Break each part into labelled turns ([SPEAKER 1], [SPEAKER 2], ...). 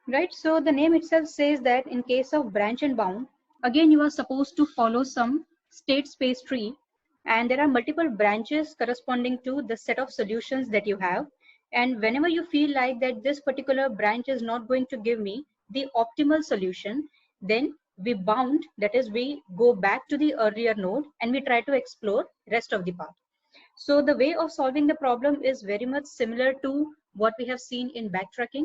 [SPEAKER 1] right? So the name itself says that in case of branch and bound, again you are supposed to follow some state space tree, and there are multiple branches corresponding to the set of solutions that you have. And whenever you feel like that this particular branch is not going to give me the optimal solution, then we bound, that is we go back to the earlier node and we try to explore rest of the path. So the way of solving the problem is very much similar to what we have seen in backtracking.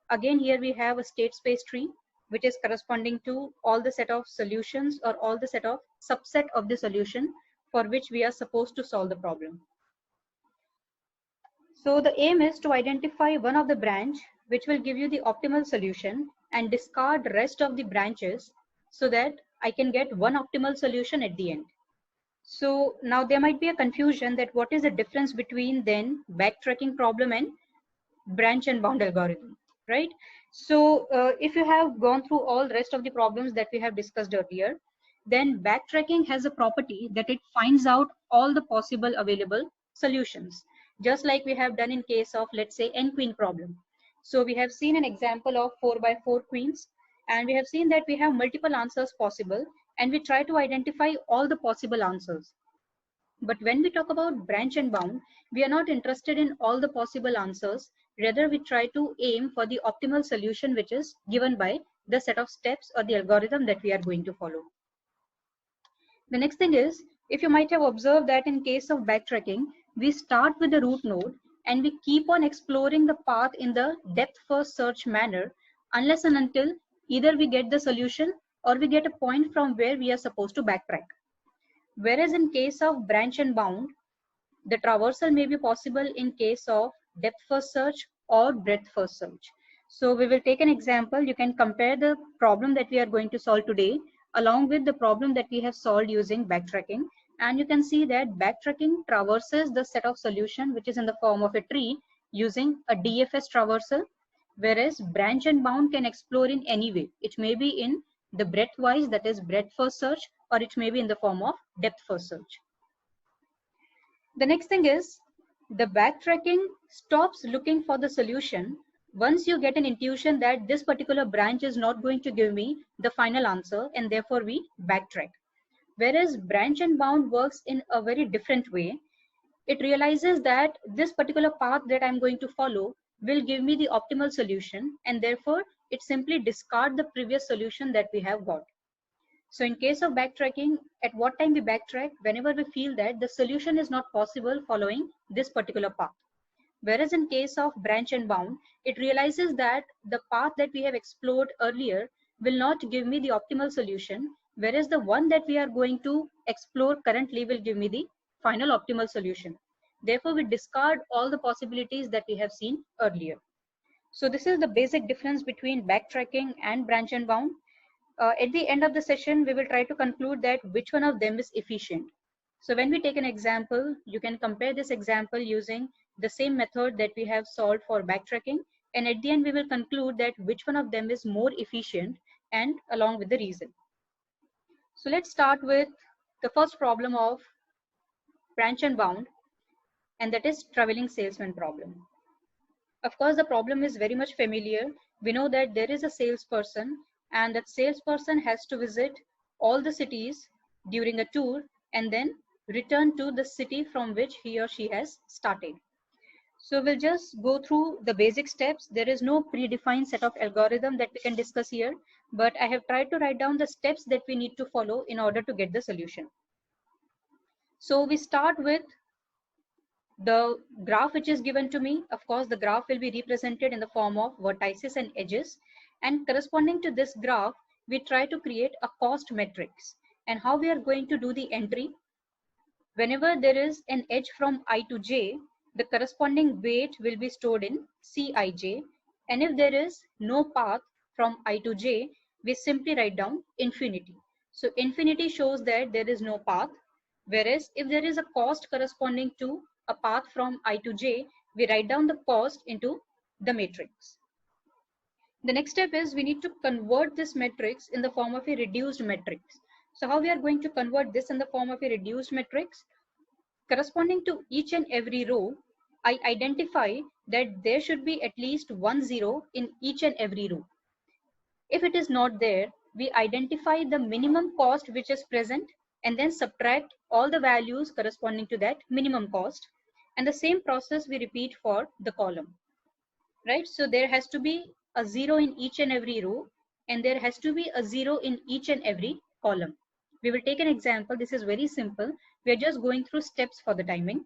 [SPEAKER 1] Again, here we have a state space tree, which is corresponding to all the set of solutions or all the set of subset of the solution for which we are supposed to solve the problem. So the aim is to identify one of the branch which will give you the optimal solution and discard rest of the branches so that I can get one optimal solution at the end. So now there might be a confusion that what is the difference between then backtracking problem and branch and bound algorithm, right? So if you have gone through all rest of the problems that we have discussed earlier, then backtracking has a property that it finds out all the possible available solutions, just like we have done in case of, let's say, n queen problem. So we have seen an example of 4 by 4 queens, and we have seen that we have multiple answers possible, and we try to identify all the possible answers. But when we talk about branch and bound, we are not interested in all the possible answers. Rather, we try to aim for the optimal solution which is given by the set of steps or the algorithm that we are going to follow. The next thing is, if you might have observed that in case of backtracking, we start with the root node and we keep on exploring the path in the depth first search manner unless and until either we get the solution or we get a point from where we are supposed to backtrack. Whereas in case of branch and bound, the traversal may be possible in case of depth first search or breadth first search. So we will take an example. You can compare the problem that we are going to solve today along with the problem that we have solved using backtracking. And you can see that backtracking traverses the set of solution which is in the form of a tree using a DFS traversal, whereas branch and bound can explore in any way. It may be in the breadth wise, that is breadth first search, or it may be in the form of depth first search. The next thing is the backtracking stops looking for the solution once you get an intuition that this particular branch is not going to give me the final answer, and therefore we backtrack. Whereas branch and bound works in a very different way. It realizes that this particular path that I'm going to follow will give me the optimal solution, and therefore it simply discard the previous solution that we have got. So in case of backtracking, at what time we backtrack? Whenever we feel that the solution is not possible following this particular path. Whereas in case of branch and bound, it realizes that the path that we have explored earlier will not give me the optimal solution, whereas the one that we are going to explore currently will give me the final optimal solution. Therefore, we discard all the possibilities that we have seen earlier. So this is the basic difference between backtracking and branch and bound. At the end of the session, we will try to conclude that which one of them is efficient. So when we take an example, you can compare this example using the same method that we have solved for backtracking. And at the end, we will conclude that which one of them is more efficient and along with the reason. So let's start with the first problem of branch and bound, and that is traveling salesman problem. Of course, the problem is very much familiar. We know that there is a salesperson, and that salesperson has to visit all the cities during a tour and then return to the city from which he or she has started. So we'll just go through the basic steps. There is no predefined set of algorithm that we can discuss here, but I have tried to write down the steps that we need to follow in order to get the solution. So we start with the graph which is given to me. Of course, the graph will be represented in the form of vertices and edges, and corresponding to this graph, we try to create a cost matrix. And how we are going to do the entry? Whenever there is an edge from I to j, the corresponding weight will be stored in Cij, and if there is no path from I to j, we simply write down infinity. So infinity shows that there is no path, whereas if there is a cost corresponding to a path from I to j, we write down the cost into the matrix. The next step is we need to convert this matrix in the form of a reduced matrix. So how we are going to convert this in the form of a reduced matrix? Corresponding to each and every row, I identify that there should be at least one zero in each and every row. If it is not there, we identify the minimum cost which is present and then subtract all the values corresponding to that minimum cost. And the same process we repeat for the column, right? So there has to be a 0 in each and every row, and there has to be a 0 in each and every column. We will take an example. This is very simple. We are just going through steps for the timing.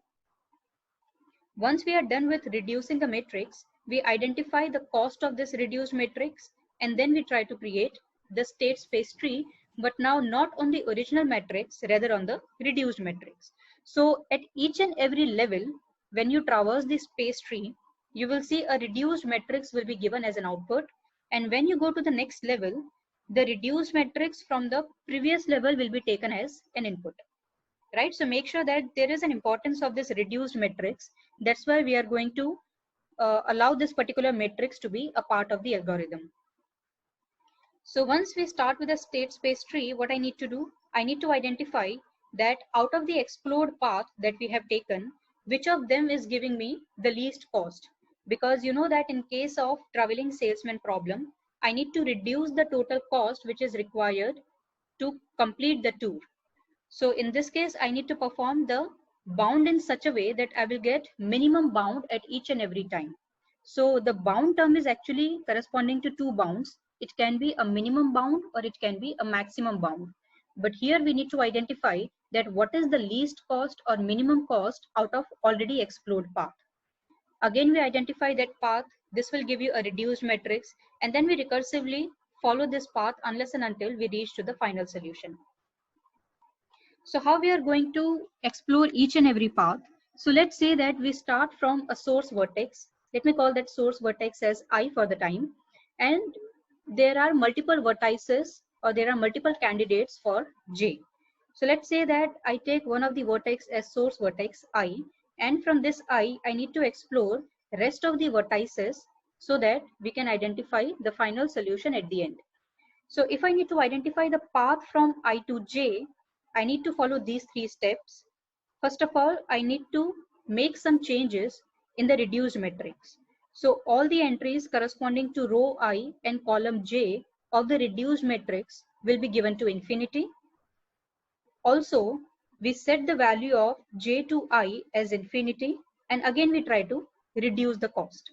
[SPEAKER 1] Once we are done with reducing the matrix, we identify the cost of this reduced matrix, and then we try to create the state space tree, but now not on the original matrix, rather on the reduced matrix. So at each and every level, when you traverse the space tree, you will see a reduced matrix will be given as an output. And when you go to the next level, the reduced matrix from the previous level will be taken as an input. Right? So make sure that there is an importance of this reduced matrix. That's why we are going to allow this particular matrix to be a part of the algorithm. So once we start with a state space tree, what I need to do, I need to identify that out of the explored path that we have taken, which of them is giving me the least cost. Because you know that in case of traveling salesman problem, I need to reduce the total cost which is required to complete the tour. So in this case, I need to perform the bound in such a way that I will get minimum bound at each and every time. So the bound term is actually corresponding to two bounds. It can be a minimum bound or it can be a maximum bound. But here we need to identify that what is the least cost or minimum cost out of already explored path. Again, we identify that path. This will give you a reduced matrix, and then we recursively follow this path unless and until we reach to the final solution. So how we are going to explore each and every path. So let's say that we start from a source vertex. Let me call that source vertex as I for the time. And there are multiple vertices or there are multiple candidates for J. So let's say that I take one of the vertex as source vertex I. And from this I need to explore rest of the vertices so that we can identify the final solution at the end. So if I need to identify the path from I to J, I need to follow these three steps. First of all, I need to make some changes in the reduced matrix. So all the entries corresponding to row I and column J of the reduced matrix will be given to infinity. Also, we set the value of J to I as infinity, and again we try to reduce the cost,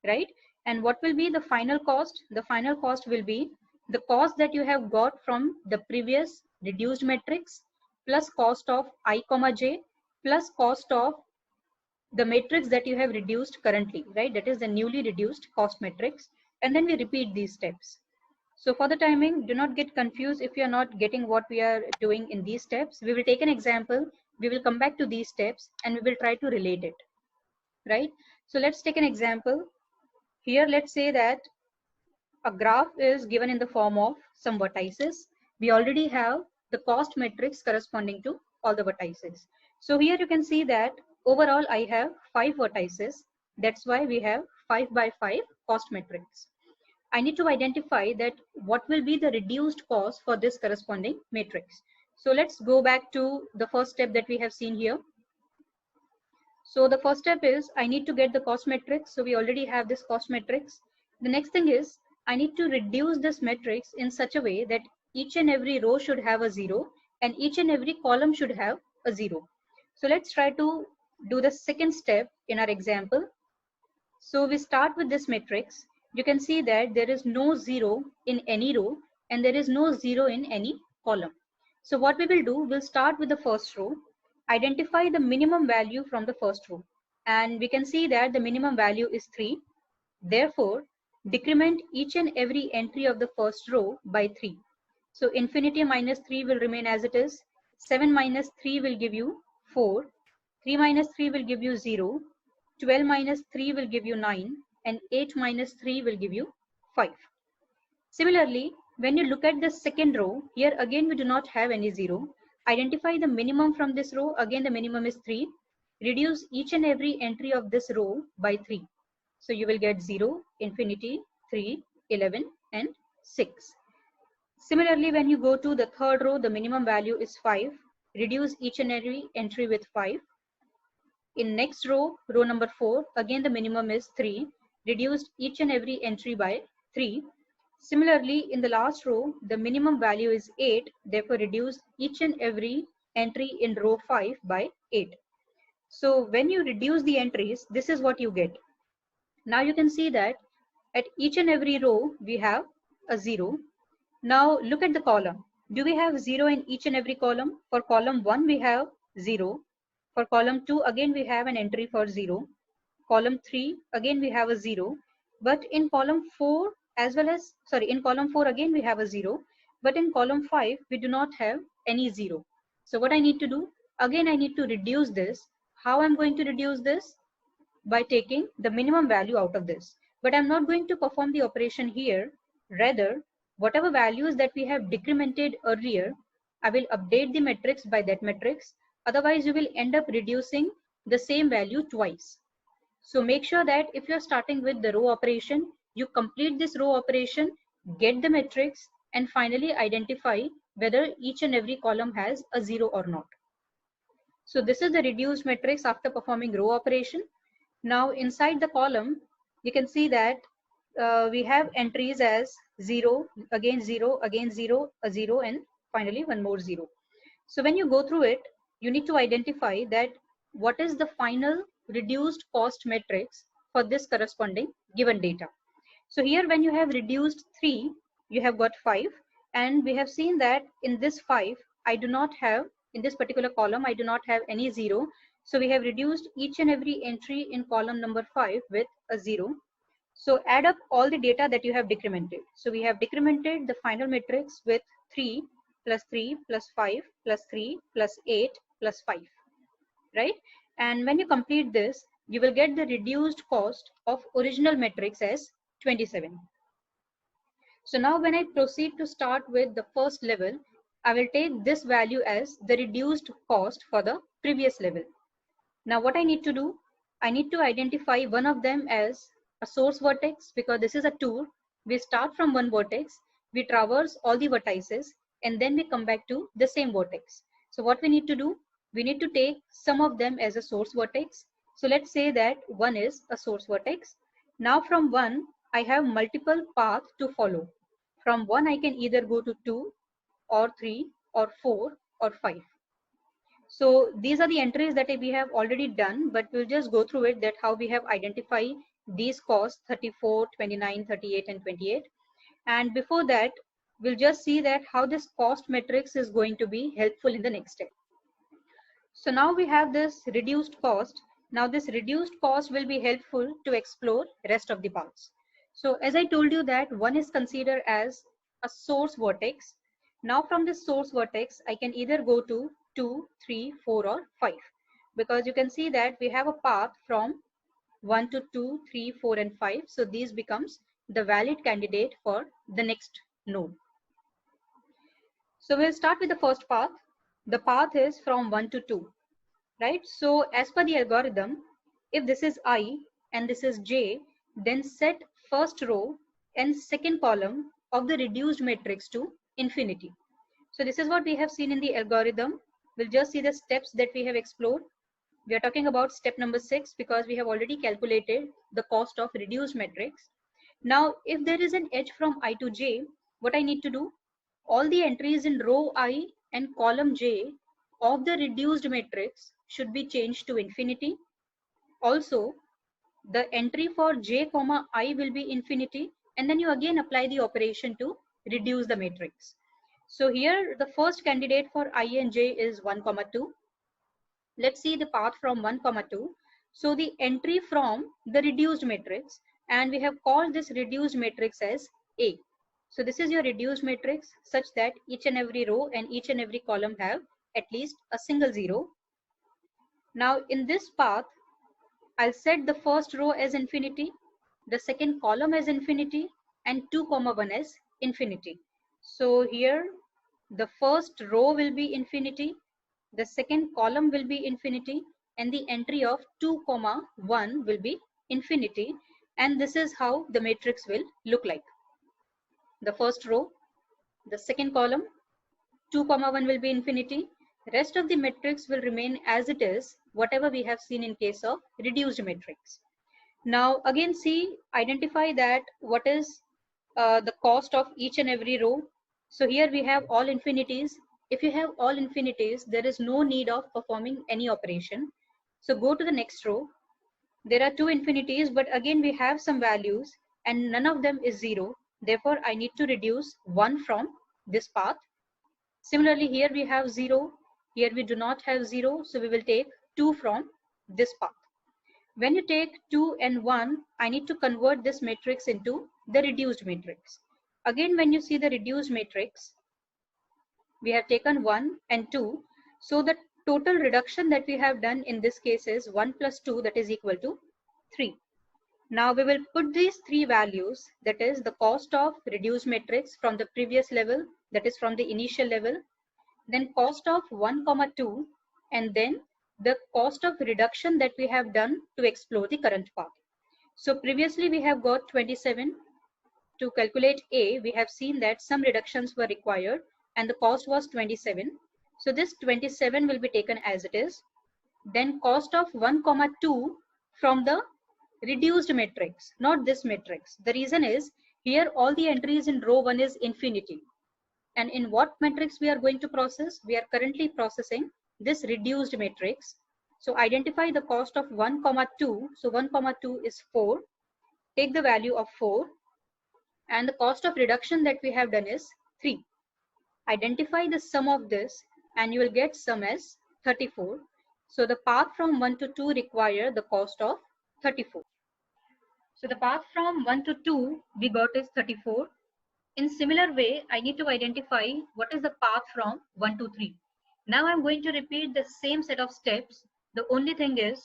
[SPEAKER 1] right? And what will be the final cost? The final cost will be the cost that you have got from the previous reduced matrix plus cost of I comma j plus cost of the matrix that you have reduced currently, right? That is the newly reduced cost matrix. And then we repeat these steps. So for the timing, do not get confused if you are not getting what we are doing in these steps. We will take an example. We will come back to these steps and we will try to relate it, right? So let's take an example. Here, let's say that a graph is given in the form of some vertices. We already have the cost matrix corresponding to all the vertices. So here you can see that overall I have 5 vertices. That's why we have 5 by 5 cost matrix. I need to identify that what will be the reduced cost for this corresponding matrix. So let's go back to the first step that we have seen here. So the first step is I need to get the cost matrix. So we already have this cost matrix. The next thing is I need to reduce this matrix in such a way that each and every row should have a 0 and each and every column should have a 0. So let's try to do the second step in our example. So we start with this matrix. You can see that there is no 0 in any row and there is no 0 in any column. So what we will do, we'll start with the first row, identify the minimum value from the first row. And we can see that the minimum value is 3. Therefore, decrement each and every entry of the first row by 3. So infinity minus 3 will remain as it is. 7 minus 3 will give you 4. 3 minus 3 will give you 0. 12 minus 3 will give you 9. And 8 minus 3 will give you 5. Similarly, when you look at the second row, here again we do not have any 0. Identify the minimum from this row. Again the minimum is 3. Reduce each and every entry of this row by 3. So you will get 0, infinity, 3, 11 and 6. Similarly, when you go to the third row, the minimum value is 5. Reduce each and every entry with 5. In next row, row number 4, again the minimum is 3. Reduce each and every entry by 3. Similarly, in the last row, the minimum value is 8, therefore reduce each and every entry in row 5 by 8. So when you reduce the entries, this is what you get. Now you can see that at each and every row, we have a 0. Now look at the column. Do we have 0 in each and every column? For column 1, we have 0. For column 2, again, we have an entry for 0. Column 3, again, we have a 0. But in column 4, in column 4, again, we have a 0. But in column 5, we do not have any 0. So what I need to do? Again, I need to reduce this. How I'm going to reduce this? By taking the minimum value out of this. But I'm not going to perform the operation here. Rather, whatever values that we have decremented earlier, I will update the matrix by that matrix. Otherwise, you will end up reducing the same value twice. So make sure that if you're starting with the row operation, you complete this row operation, get the matrix, and finally identify whether each and every column has a 0 or not. So this is the reduced matrix after performing row operation. Now inside the column, you can see that we have entries as 0, again 0, again 0, a 0, and finally one more 0. So when you go through it, you need to identify that what is the final reduced cost matrix for this corresponding given data. So here when you have reduced 3, you have got 5, and we have seen that in this 5, I do not have, in this particular column, I do not have any 0. So we have reduced each and every entry in column number 5 with a 0. So add up all the data that you have decremented. So we have decremented the final matrix with 3 plus 3 plus 5 plus 3 plus 8 plus 5, right? And when you complete this, you will get the reduced cost of original matrix as 27. So now when I proceed to start with the first level, I will take this value as the reduced cost for the previous level. Now what I need to do, I need to identify one of them as a source vertex, because this is a tour. We start from one vertex, we traverse all the vertices, and then we come back to the same vertex. So what we need to do, we need to take some of them as a source vertex. So let's say that 1 is a source vertex. Now from 1, I have multiple paths to follow. From 1, I can either go to 2 or 3 or 4 or 5. So these are the entries that we have already done, but we'll just go through it, that how we have identified these costs 34, 29, 38, and 28. And before that, we'll just see that how this cost matrix is going to be helpful in the next step. So now we have this reduced cost. Now this reduced cost will be helpful to explore rest of the paths. So as I told you that 1 is considered as a source vertex. Now from this source vertex, I can either go to 2, 3, 4, or 5, because you can see that we have a path from 1 to 2, 3, 4, and 5. So these becomes the valid candidate for the next node. So we'll start with the first path. The path is from 1 to 2, right? So as per the algorithm, if this is I and this is J, then set first row and second column of the reduced matrix to infinity. So this is what we have seen in the algorithm. We'll just see the steps that we have explored. We are talking about step number 6 because we have already calculated the cost of reduced matrix. Now, if there is an edge from I to J, what I need to do, all the entries in row I and column J of the reduced matrix should be changed to infinity. Also, the entry for J comma I will be infinity, and then you again apply the operation to reduce the matrix. So here the first candidate for I and J is 1 comma 2. Let's see the path from 1 comma 2. So the entry from the reduced matrix, and we have called this reduced matrix as A. So this is your reduced matrix such that each and every row and each and every column have at least a single 0. Now in this path, I'll set the first row as infinity, the second column as infinity, and 2 comma 1 as infinity. So here the first row will be infinity, the second column will be infinity, and the entry of 2 comma 1 will be infinity. And this is how the matrix will look like. The first row, the second column, 2 comma 1 will be infinity. Rest of the matrix will remain as it is, whatever we have seen in case of reduced matrix. Now again see, identify that what is the cost of each and every row. So here we have all infinities. If you have all infinities, there is no need of performing any operation. So go to the next row. There are two infinities, but again we have some values and none of them is 0. Therefore, I need to reduce 1 from this path. Similarly, here we have 0. Here we do not have 0. So we will take 2 from this path. When you take 2 and 1, I need to convert this matrix into the reduced matrix. Again, when you see the reduced matrix, we have taken 1 and 2. So the total reduction that we have done in this case is 1 plus 2, that is equal to 3. Now we will put these three values, that is the cost of reduced matrix from the previous level, that is from the initial level, then cost of 1, 2, and then the cost of reduction that we have done to explore the current path. So previously we have got 27. To calculate A, we have seen that some reductions were required and the cost was 27. So this 27 will be taken as it is. Then cost of 1, 2 from the reduced matrix, not this matrix. The reason is here all the entries in row 1 is infinity. And in what matrix we are going to process? We are currently processing this reduced matrix. So identify the cost of 1, 2. So 1, 2 is 4. Take the value of 4. And the cost of reduction that we have done is 3. Identify the sum of this and you will get sum as 34. So the path from 1 to 2 require the cost of 34. So the path from 1 to 2 we got is 34. In similar way, I need to identify what is the path from 1 to 3. Now I'm going to repeat the same set of steps. The only thing is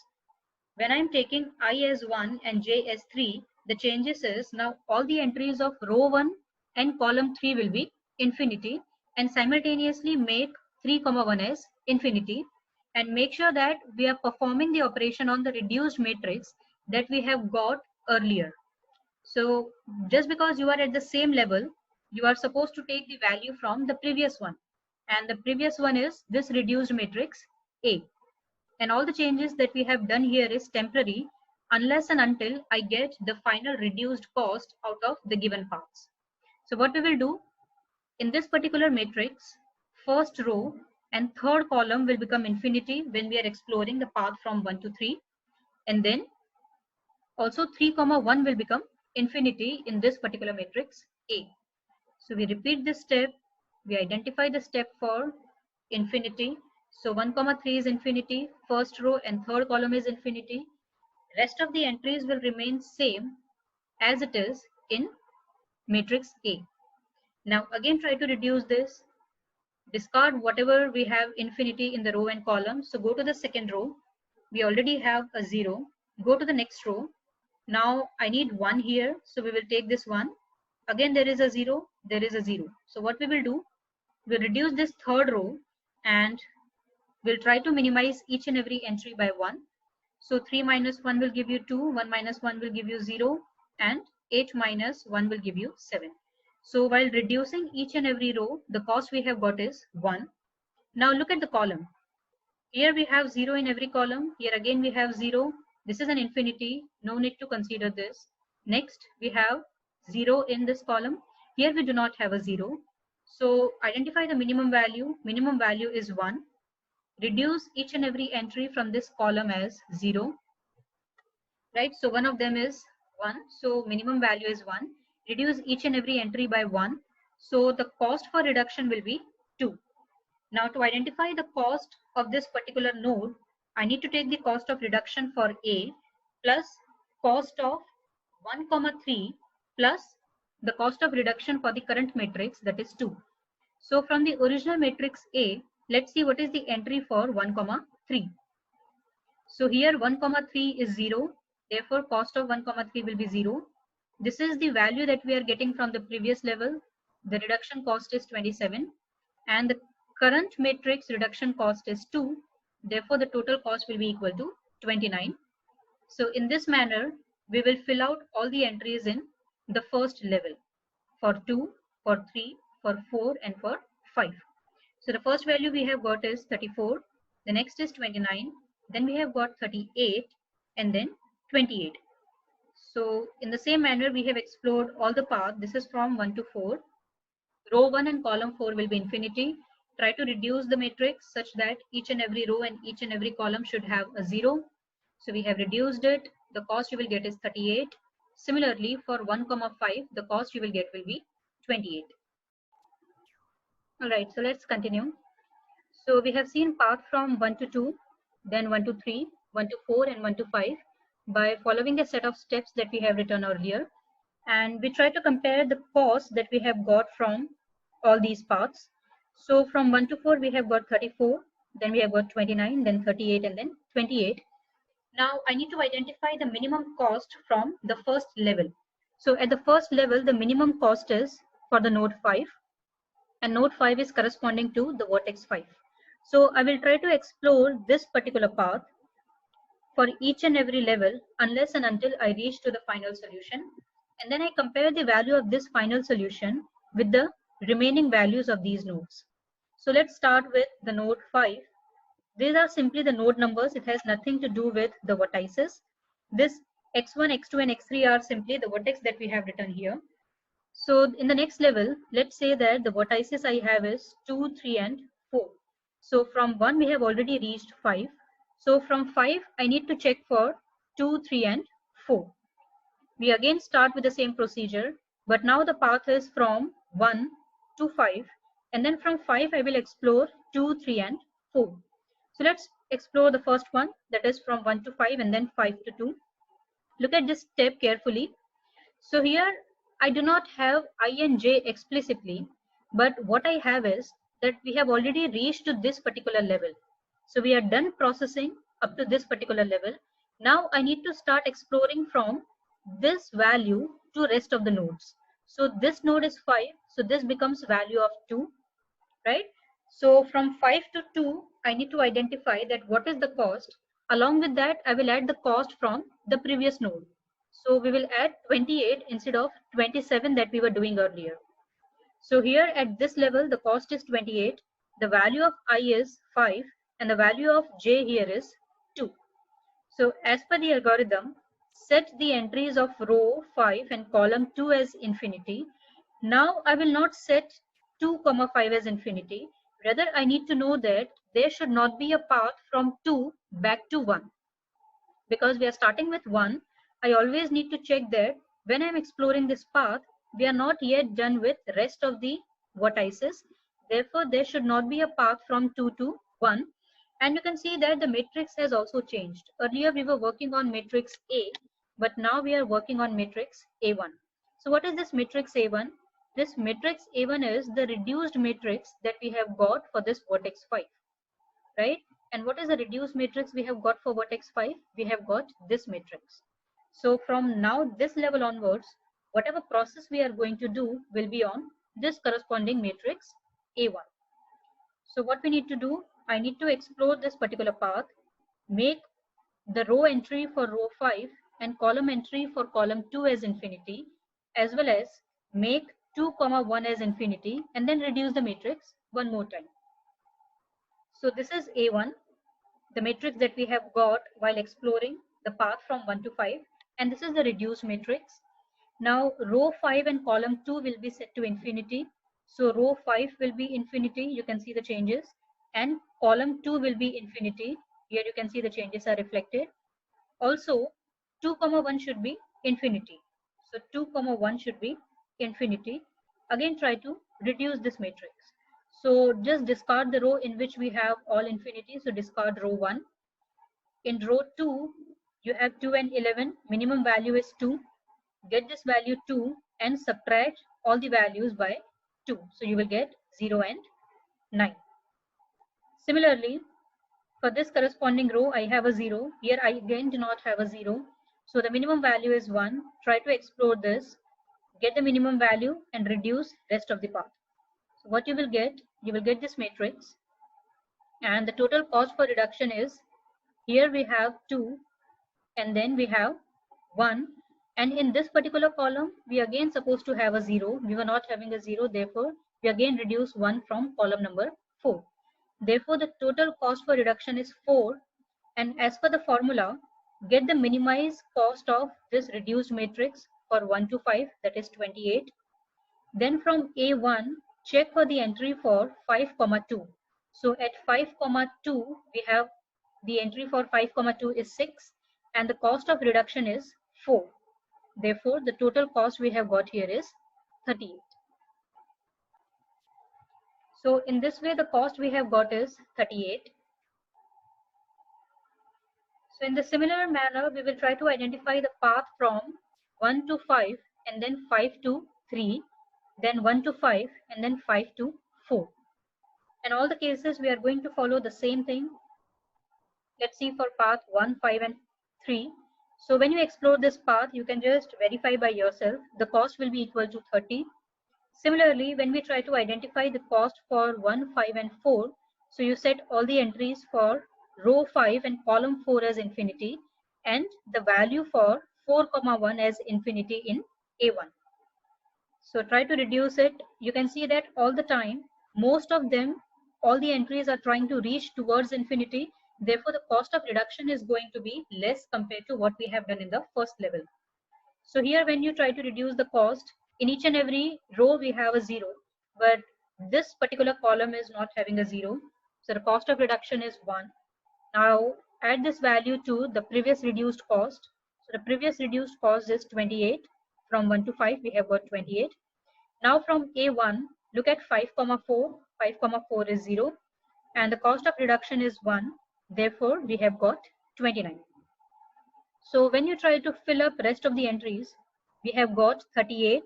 [SPEAKER 1] when I'm taking I as 1 and j as 3, the changes is now all the entries of row 1 and column 3 will be infinity, and simultaneously make 3, 1 as infinity, and make sure that we are performing the operation on the reduced matrix that we have got earlier. So just because you are at the same level, you are supposed to take the value from the previous one, and the previous one is this reduced matrix A. And all the changes that we have done here is temporary unless and until I get the final reduced cost out of the given paths. So what we will do in this particular matrix, first row and third column will become infinity when we are exploring the path from 1 to 3, and then also 3, 1 will become infinity in this particular matrix A. So we repeat this step, we identify the step for infinity. So 1, 3 is infinity, first row and third column is infinity. Rest of the entries will remain same as it is in matrix A. Now again try to reduce this, discard whatever we have infinity in the row and column. So go to the second row, we already have a 0, go to the next row. Now I need 1 here, so we will take this 1. Again there is a 0, there is a 0. So what we will do, we'll reduce this third row and we'll try to minimize each and every entry by 1. So 3 minus 1 will give you 2, 1 minus 1 will give you 0, and 8 minus 1 will give you 7. So while reducing each and every row, the cost we have got is 1. Now look at the column. Here we have 0 in every column. Here again we have 0. This is an infinity. No need to consider this. Next we have 0 in this column. Here we do not have a 0. So identify the minimum value. Minimum value is 1. Reduce each and every entry from this column as 0. Right? So one of them is 1. So minimum value is 1. Reduce each and every entry by 1. So the cost for reduction will be 2. Now to identify the cost of this particular node, I need to take the cost of reduction for A plus cost of 1, 3 plus the cost of reduction for the current matrix, that is 2. So from the original matrix A, let's see what is the entry for 1, 3. So here 1, 3 is 0. Therefore cost of 1, 3 will be 0. This is the value that we are getting from the previous level. The reduction cost is 27 and the current matrix reduction cost is 2. Therefore the total cost will be equal to 29. So in this manner, we will fill out all the entries in the first level for 2, for 3, for 4 and for 5. So the first value we have got is 34. The next is 29. Then we have got 38 and then 28. So in the same manner, we have explored all the path. This is from 1 to 4. Row 1 and column 4 will be infinity. Try to reduce the matrix such that each and every row and each and every column should have a 0. So we have reduced it. The cost you will get is 38. Similarly, for 1, 5, the cost you will get will be 28. All right, so let's continue. So we have seen path from 1 to 2, then 1 to 3, 1 to 4, and 1 to 5 by following a set of steps that we have written earlier. And we try to compare the cost that we have got from all these paths. So from 1 to 4, we have got 34, then we have got 29, then 38, and then 28. Now I need to identify the minimum cost from the first level. So at the first level, the minimum cost is for the node 5, and node 5 is corresponding to the vertex 5. So I will try to explore this particular path for each and every level unless and until I reach to the final solution. And then I compare the value of this final solution with the remaining values of these nodes. So let's start with the node 5. These are simply the node numbers. It has nothing to do with the vertices. This x1, x2, and x3 are simply the vertex that we have written here. So in the next level, let's say that the vertices I have is 2, 3, and 4. So from 1, we have already reached 5. So from 5, I need to check for 2, 3, and 4. We again start with the same procedure, but now the path is from 1 to 5. And then from 5, I will explore 2, 3, and 4. So let's explore the first one, that is from 1 to 5 and then 5 to 2. Look at this step carefully. So here I do not have I and j explicitly, but what I have is that we have already reached to this particular level. So we are done processing up to this particular level. Now I need to start exploring from this value to rest of the nodes. So this node is 5, so this becomes value of 2, right? So from 5 to 2, I need to identify that what is the cost. Along with that, I will add the cost from the previous node. So we will add 28 instead of 27 that we were doing earlier. So here at this level, the cost is 28. The value of I is 5 and the value of j here is 2. So as per the algorithm, set the entries of row 5 and column 2 as infinity. Now I will not set 2, 5 as infinity. Rather, I need to know that there should not be a path from 2 back to 1. Because we are starting with 1, I always need to check that when I'm exploring this path, we are not yet done with rest of the vertices. Therefore, there should not be a path from 2 to 1. And you can see that the matrix has also changed. Earlier, we were working on matrix A, but now we are working on matrix A1. So what is this matrix A1? This matrix A1 is the reduced matrix that we have got for this vertex 5, right? And what is the reduced matrix we have got for vertex 5? We have got this matrix. So from now, this level onwards, whatever process we are going to do will be on this corresponding matrix A1. So what we need to do, I need to explore this particular path, make the row entry for row 5 and column entry for column 2 as infinity, as well as make 2, 1 as infinity, and then reduce the matrix one more time. So this is A1, the matrix that we have got while exploring the path from 1 to 5, and this is the reduced matrix. Now row 5 and column 2 will be set to infinity. So row 5 will be infinity, you can see the changes, and column 2 will be infinity. Here you can see the changes are reflected. Also 2, 1 should be infinity. So 2, 1 should be infinity. Again try to reduce this matrix. So just discard the row in which we have all infinity. So discard row 1. In row 2, you have 2 and 11. Minimum value is 2. Get this value 2 and subtract all the values by 2. So you will get 0 and 9. Similarly, for this corresponding row, I have a 0. Here I again do not have a 0. So the minimum value is 1. Try to explore this. Get the minimum value and reduce rest of the path. So what you will get this matrix. And the total cost for reduction is, here we have 2 and then we have 1. And in this particular column, we again supposed to have a 0. We were not having a 0. Therefore, we again reduce 1 from column number 4. Therefore, the total cost for reduction is 4. And as per the formula, get the minimized cost of this reduced matrix for 1 to 5, that is 28. Then from A1, check for the entry for 5, 2. So at 5, 2, we have the entry for 5, 2 is 6, and the cost of reduction is 4. Therefore, the total cost we have got here is 38. So in this way, the cost we have got is 38. So in the similar manner, we will try to identify the path from 1 to 5 and then 5 to 3, then 1 to 5 and then 5 to 4. In all the cases, we are going to follow the same thing. Let's see for path 1, 5 and 3. So when you explore this path, you can just verify by yourself. The cost will be equal to 30. Similarly, when we try to identify the cost for 1, 5 and 4, so you set all the entries for row 5 and column 4 as infinity and the value for 4, 1 as infinity in A1. So try to reduce it. You can see that all the time, most of them, all the entries are trying to reach towards infinity. Therefore, the cost of reduction is going to be less compared to what we have done in the first level. So here when you try to reduce the cost, in each and every row we have a 0, but this particular column is not having a 0. So the cost of reduction is 1. Now add this value to the previous reduced cost. So the previous reduced cost is 28. From 1 to 5 we have got 28. Now from A1, look at 5, 4. 5, 4 is 0. And the cost of reduction is 1. Therefore, we have got 29. So when you try to fill up rest of the entries, we have got 38,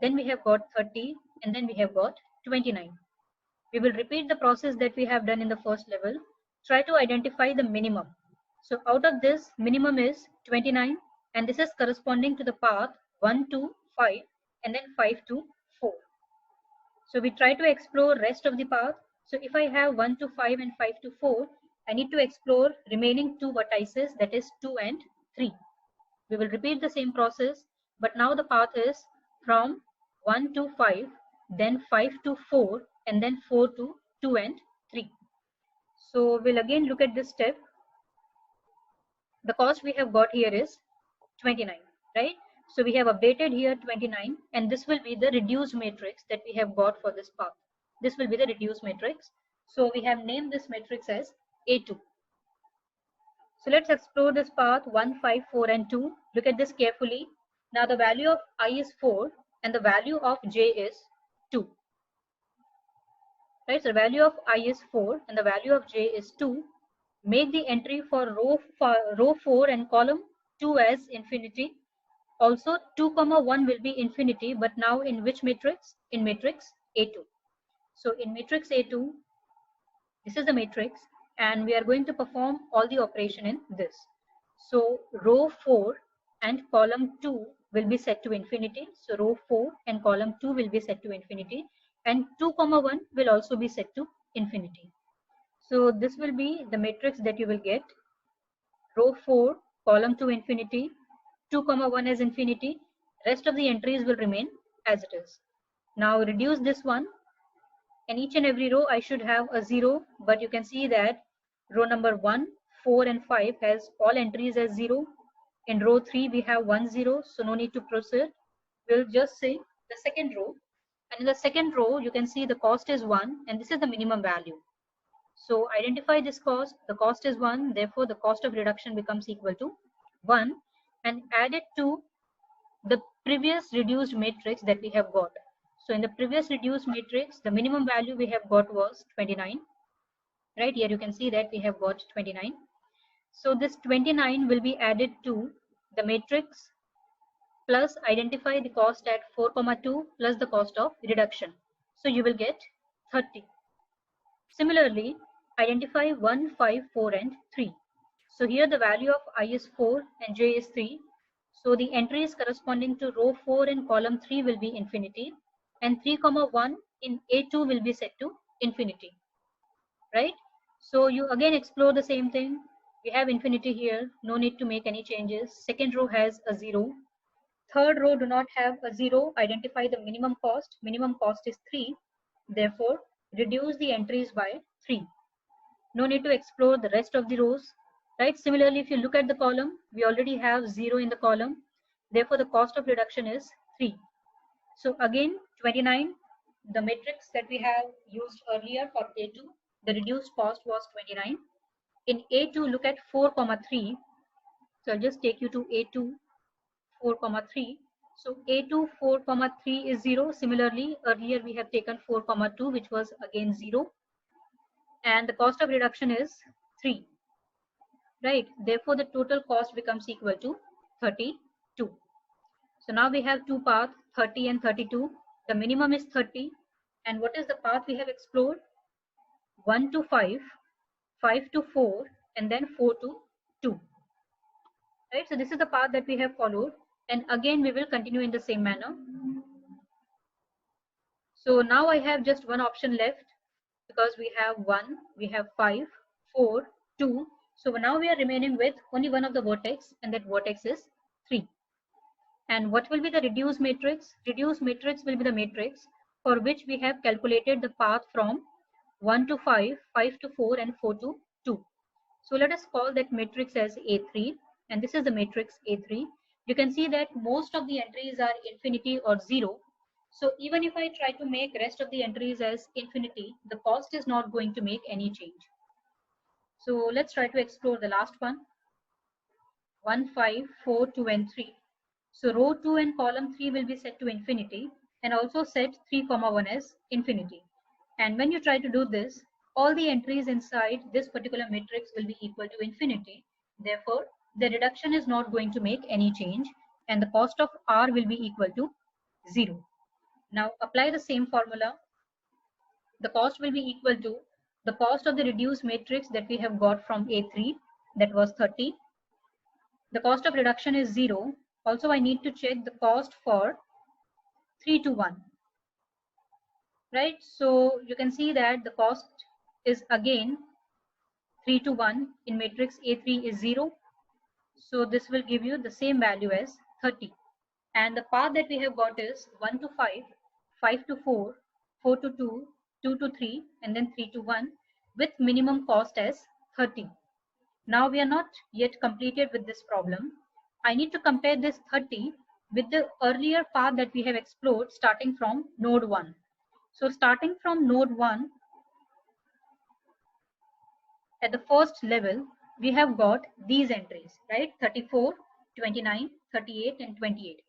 [SPEAKER 1] then we have got 30, and then we have got 29. We will repeat the process that we have done in the first level. Try to identify the minimum. So out of this, minimum is 29, and this is corresponding to the path 1 to 5, and then 5 to 4. So we try to explore rest of the path. So if I have 1 to 5 and 5 to 4, I need to explore remaining 2 vertices, that is 2 and 3. We will repeat the same process, but now the path is from 1 to 5, then 5 to 4, and then 4 to 2 and 3. So we'll again look at this step. The cost we have got here is 29, right? So we have updated here 29, and this will be the reduced matrix that we have got for this path. This will be the reduced matrix. So we have named this matrix as A2. So let's explore this path 1, 5, 4 and 2. Look at this carefully. Now the value of I is 4 and the value of j is 2. Right, so the value of I is 4 and the value of j is 2. Make the entry for row 4 and column 2 as infinity. Also 2, 1 will be infinity, but now in which matrix? In matrix A2. So in matrix A2, this is the matrix, and we are going to perform all the operation in this. So row 4 and column 2 will be set to infinity. So row 4 and column 2 will be set to infinity, and 2, 1 will also be set to infinity. So this will be the matrix that you will get. Row 4, column 2 infinity, 2, 1 as infinity. Rest of the entries will remain as it is. Now reduce this one. In each and every row I should have a 0, but you can see that row number 1, 4 and 5 has all entries as 0. In row 3 we have 1, 0, so no need to proceed. We'll just say the second row, and in the second row you can see the cost is 1 and this is the minimum value. So identify this cost, the cost is 1, therefore the cost of reduction becomes equal to 1, and add it to the previous reduced matrix that we have got. So in the previous reduced matrix, the minimum value we have got was 29. Right here you can see that we have got 29. So this 29 will be added to the matrix plus identify the cost at 4, 2 plus the cost of reduction. So you will get 30. Similarly, identify 1, 5, 4 and 3. So here the value of I is 4 and j is 3. So the entries corresponding to row 4 and column 3 will be infinity, and 3, 1 in A2 will be set to infinity, right? So you again explore the same thing. We have infinity here, no need to make any changes. Second row has a 0. Third row do not have a 0. Identify the minimum cost. Minimum cost is 3. Therefore, reduce the entries by 3. No need to explore the rest of the rows. right? Similarly, if you look at the column, we already have 0 in the column. Therefore, the cost of reduction is 3. So again, 29, the matrix that we have used earlier for A2, the reduced cost was 29. In A2, look at 4, 3. So I'll just take you to A2, 4, 3. So A2, 4, 3 is 0. Similarly, earlier we have taken 4, 2, which was again 0. And the cost of reduction is 3. Right? Therefore, the total cost becomes equal to 32. So now we have two paths, 30 and 32. The minimum is 30. And what is the path we have explored? 1 to 5, 5 to 4, and then 4 to 2. Right? So this is the path that we have followed. And again, we will continue in the same manner. So now I have just one option left because we have 1, we have 5, 4, 2. So now we are remaining with only one of the vertex, and that vertex is 3. And what will be the reduced matrix? Reduced matrix will be the matrix for which we have calculated the path from 1 to 5, 5 to 4, and 4 to 2. So let us call that matrix as A3, and this is the matrix A3. You can see that most of the entries are infinity or 0. So even if I try to make rest of the entries as infinity, the cost is not going to make any change. So let's try to explore the last one. 1, 5, 4, 2, and 3. So row 2 and column 3 will be set to infinity, and also set 3, 1 as infinity. And when you try to do this, all the entries inside this particular matrix will be equal to infinity. Therefore, the reduction is not going to make any change, and the cost of R will be equal to 0. Now apply the same formula. The cost will be equal to the cost of the reduced matrix that we have got from A3, that was 30. The cost of reduction is 0. Also, I need to check the cost for 3 to 1. Right? So you can see that the cost is again 3 to 1. In matrix A3 is 0. So this will give you the same value as 30. And the path that we have got is 1 to 5, 5 to 4, 4 to 2, 2 to 3, and then 3 to 1 with minimum cost as 30. Now we are not yet completed with this problem. I need to compare this 30 with the earlier path that we have explored starting from node 1. So starting from node 1, at the first level, we have got these entries, right? 34, 29, 38, and 28.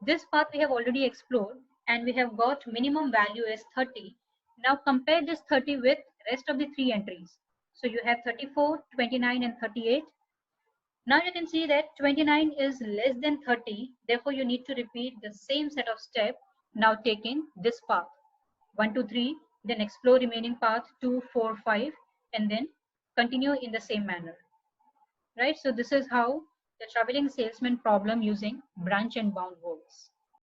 [SPEAKER 1] This path we have already explored, and we have got minimum value as 30. Now compare this 30 with rest of the 3 entries. So you have 34, 29, and 38. Now you can see that 29 is less than 30. Therefore, you need to repeat the same set of steps, now taking this path. 1, 2, 3, then explore remaining path 2, 4, 5, and then continue in the same manner. Right? So this is how the traveling salesman problem using branch and bound works.